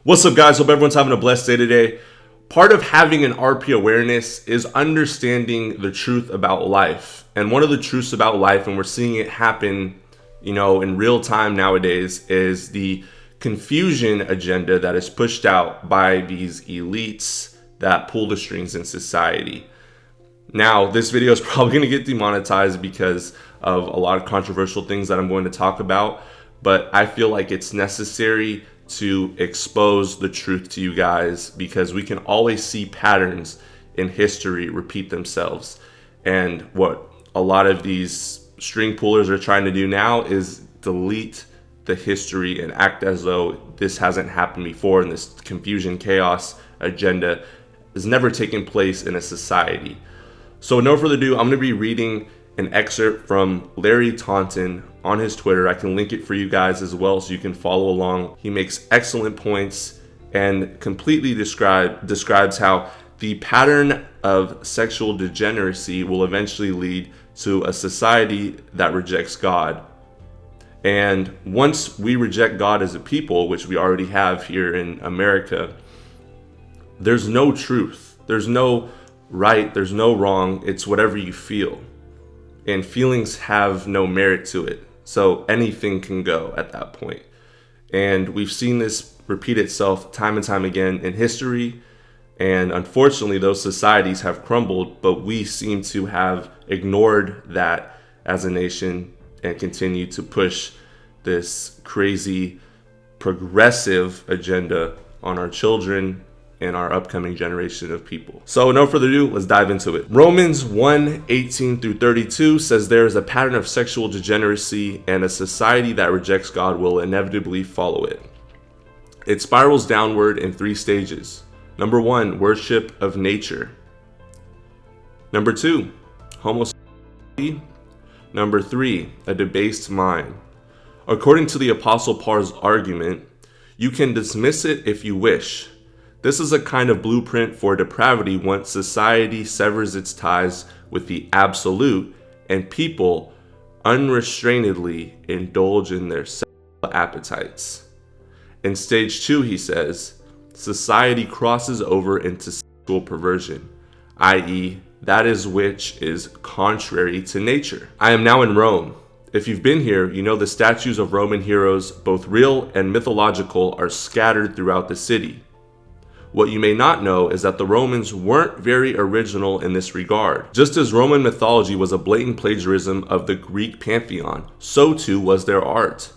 What's up, guys? Hope everyone's having a blessed day today. Part of having an RP awareness is understanding the truth about life. And one of the truths about life, and we're seeing it happen, in real time nowadays, is the confusion agenda that is pushed out by these elites that pull the strings in society. Now, this video is probably going to get demonetized because of a lot of controversial things that I'm going to talk about, but I feel like it's necessary to expose the truth to you guys because we can always see patterns in history repeat themselves. And what a lot of these string pullers are trying to do now is delete the history and act as though this hasn't happened before, and this confusion, chaos agenda has never taken place in a society. So with no further ado, I'm going to be reading an excerpt from Larry Taunton on his Twitter. I can link it for you guys as well so you can follow along. He makes excellent points and completely describes how the pattern of sexual degeneracy will eventually lead to a society that rejects God. And once we reject God as a people, which we already have here in America, there's no truth. There's no right. There's no wrong. It's whatever you feel. And feelings have no merit to it. So anything can go at that point. And we've seen this repeat itself time and time again in history. And unfortunately, those societies have crumbled, but we seem to have ignored that as a nation and continue to push this crazy progressive agenda on our children and our upcoming generation of people. So no further ado, let's dive into it. Romans 1:18-32 says there is a pattern of sexual degeneracy, and a society that rejects God will inevitably follow it. It spirals downward in 3 stages. Number 1, worship of nature. Number 2, homosexuality. Number 3, a debased mind. According to the Apostle Paul's argument, you can dismiss it if you wish. This is a kind of blueprint for depravity once society severs its ties with the absolute and people unrestrainedly indulge in their sexual appetites. In stage 2, he says, society crosses over into sexual perversion, i.e., that is which is contrary to nature. I am now in Rome. If you've been here, you know the statues of Roman heroes, both real and mythological, are scattered throughout the city. What you may not know is that the Romans weren't very original in this regard. Just as Roman mythology was a blatant plagiarism of the Greek pantheon, so too was their art.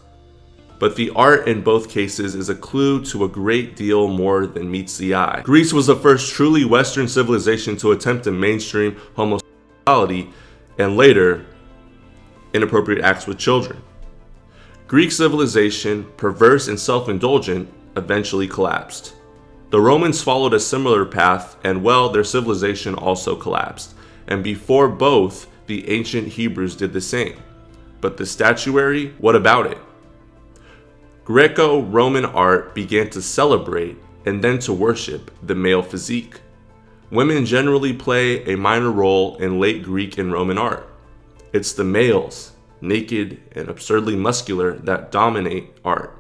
But the art in both cases is a clue to a great deal more than meets the eye. Greece was the first truly Western civilization to attempt to mainstream homosexuality and later inappropriate acts with children. Greek civilization, perverse and self-indulgent, eventually collapsed. The Romans followed a similar path, and their civilization also collapsed. And before both, the ancient Hebrews did the same. But the statuary, what about it? Greco-Roman art began to celebrate and then to worship the male physique. Women generally play a minor role in late Greek and Roman art. It's the males, naked and absurdly muscular, that dominate art.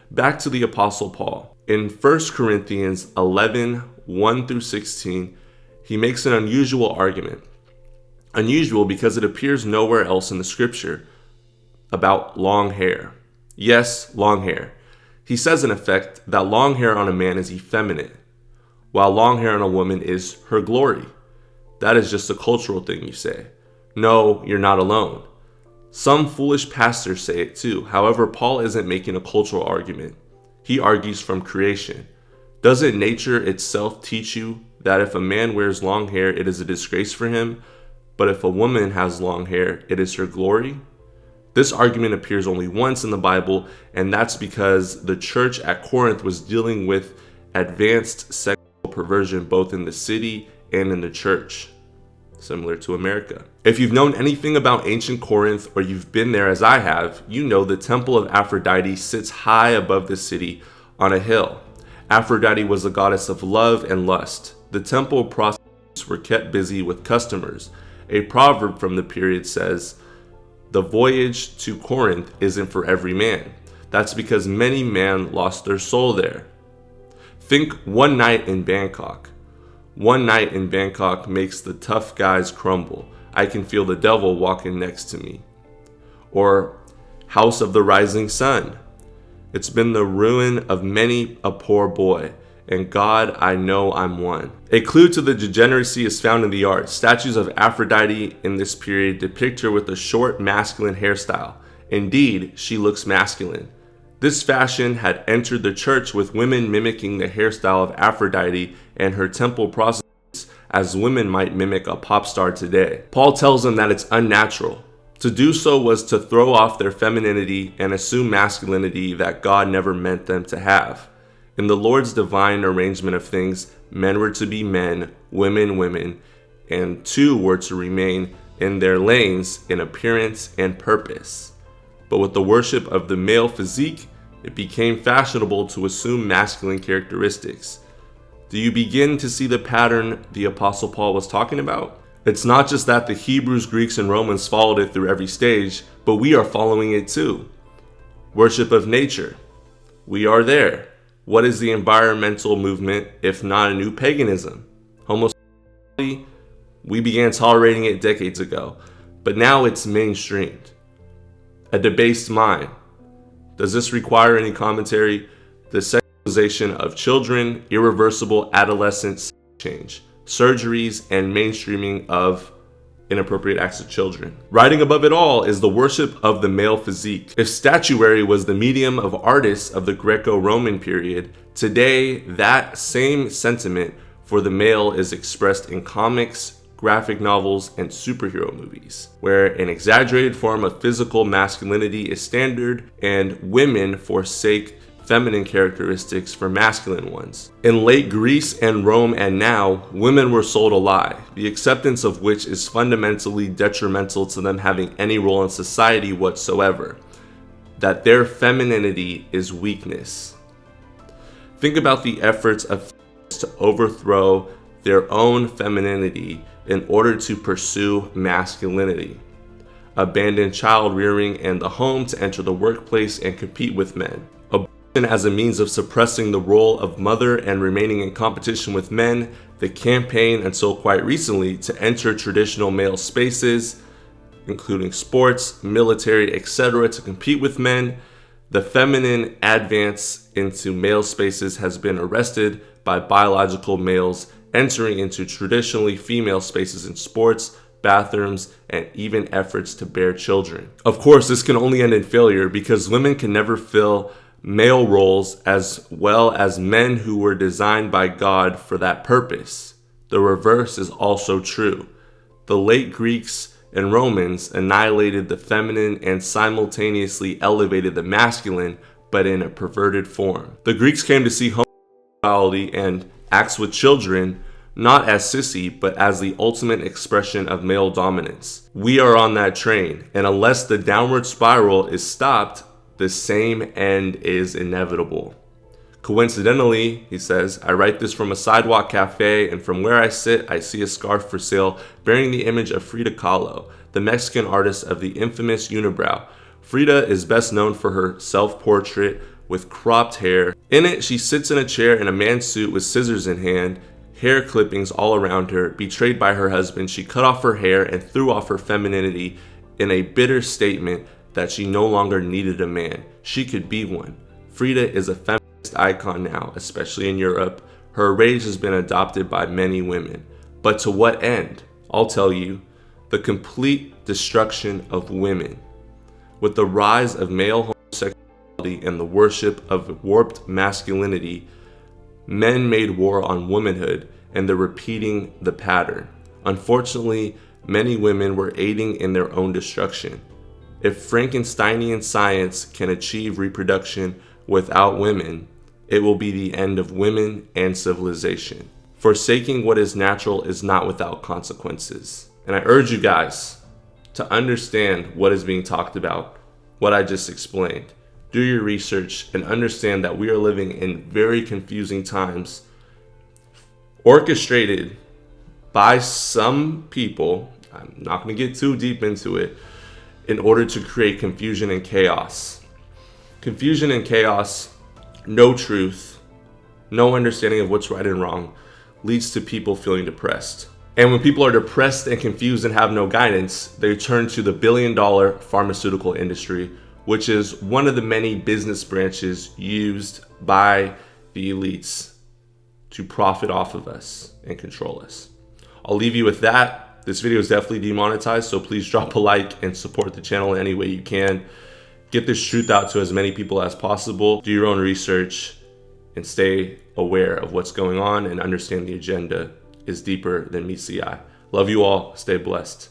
Back to the Apostle Paul. In 1 Corinthians 11:1-16, he makes an unusual argument. Unusual because it appears nowhere else in the scripture about long hair. Yes, long hair. He says in effect that long hair on a man is effeminate, while long hair on a woman is her glory. That is just a cultural thing, you say. No, you're not alone. Some foolish pastors say it too. However, Paul isn't making a cultural argument. He argues from creation. Doesn't nature itself teach you that if a man wears long hair, it is a disgrace for him, but if a woman has long hair, it is her glory? This argument appears only once in the Bible, and that's because the church at Corinth was dealing with advanced sexual perversion both in the city and in the church, similar to America. If you've known anything about ancient Corinth, or you've been there as I have, you know the temple of Aphrodite sits high above the city on a hill. Aphrodite was the goddess of love and lust. The temple prostitutes were kept busy with customers. A proverb from the period says, "The voyage to Corinth isn't for every man." That's because many men lost their soul there. Think One Night in Bangkok. One night in Bangkok makes the tough guys crumble. I can feel the devil walking next to me. Or House of the Rising Sun. It's been the ruin of many a poor boy, and God, I know I'm one. A clue to the degeneracy is found in the art. Statues of Aphrodite in this period depict her with a short masculine hairstyle. Indeed, she looks masculine. This fashion had entered the church with women mimicking the hairstyle of Aphrodite and her temple prostitutes as women might mimic a pop star today. Paul tells them that it's unnatural. To do so was to throw off their femininity and assume masculinity that God never meant them to have. In the Lord's divine arrangement of things, men were to be men, women, and two were to remain in their lanes in appearance and purpose. But with the worship of the male physique, it became fashionable to assume masculine characteristics. Do you begin to see the pattern the Apostle Paul was talking about? It's not just that the Hebrews, Greeks, and Romans followed it through every stage, but we are following it too. Worship of nature. We are there. What is the environmental movement if not a new paganism? Homosexuality, we began tolerating it decades ago, but now it's mainstreamed. A debased mind. Does this require any commentary? The sexualization of children, irreversible adolescent sex change, surgeries, and mainstreaming of inappropriate acts of children. Riding above it all is the worship of the male physique. If statuary was the medium of artists of the Greco-Roman period, today that same sentiment for the male is expressed in comics, graphic novels, and superhero movies, where an exaggerated form of physical masculinity is standard and women forsake feminine characteristics for masculine ones. In late Greece and Rome and now, women were sold a lie, the acceptance of which is fundamentally detrimental to them having any role in society whatsoever, that their femininity is weakness. Think about the efforts of feminists to overthrow their own femininity in order to pursue masculinity. Abandon child rearing and the home to enter the workplace and compete with men. Abortion as a means of suppressing the role of mother and remaining in competition with men. The campaign until quite recently to enter traditional male spaces, including sports, military, etc., to compete with men. The feminine advance into male spaces has been arrested by biological males entering into traditionally female spaces in sports, bathrooms, and even efforts to bear children. Of course, this can only end in failure because women can never fill male roles as well as men who were designed by God for that purpose. The reverse is also true. The late Greeks and Romans annihilated the feminine and simultaneously elevated the masculine, but in a perverted form. The Greeks came to see homosexuality and acts with children not as sissy, but as the ultimate expression of male dominance. We are on that train, and unless the downward spiral is stopped, the same end is inevitable. Coincidentally, he says, I write this from a sidewalk cafe, and from where I sit, I see a scarf for sale bearing the image of Frida Kahlo, the Mexican artist of the infamous unibrow. Frida is best known for her self-portrait with cropped hair. In it, she sits in a chair in a man's suit with scissors in hand, hair clippings all around her. Betrayed by her husband, she cut off her hair and threw off her femininity in a bitter statement that she no longer needed a man. She could be one. Frida is a feminist icon now, especially in Europe. Her rage has been adopted by many women. But to what end? I'll tell you, the complete destruction of women. With the rise of male homosexuality and the worship of warped masculinity, men made war on womanhood, and they're repeating the pattern. Unfortunately, many women were aiding in their own destruction. If Frankensteinian science can achieve reproduction without women, it will be the end of women and civilization. Forsaking what is natural is not without consequences. And I urge you guys to understand what is being talked about, what I just explained. Do your research and understand that we are living in very confusing times, orchestrated by some people. I'm not going to get too deep into it, in order to create confusion and chaos. Confusion and chaos, no truth, no understanding of what's right and wrong, leads to people feeling depressed. And when people are depressed and confused and have no guidance, they turn to the billion-dollar pharmaceutical industry, which is one of the many business branches used by the elites to profit off of us and control us. I'll leave you with that. This video is definitely demonetized, so please drop a like and support the channel any way you can. Get this truth out to as many people as possible. Do your own research and stay aware of what's going on and understand the agenda is deeper than meets the eye. Love you all. Stay blessed.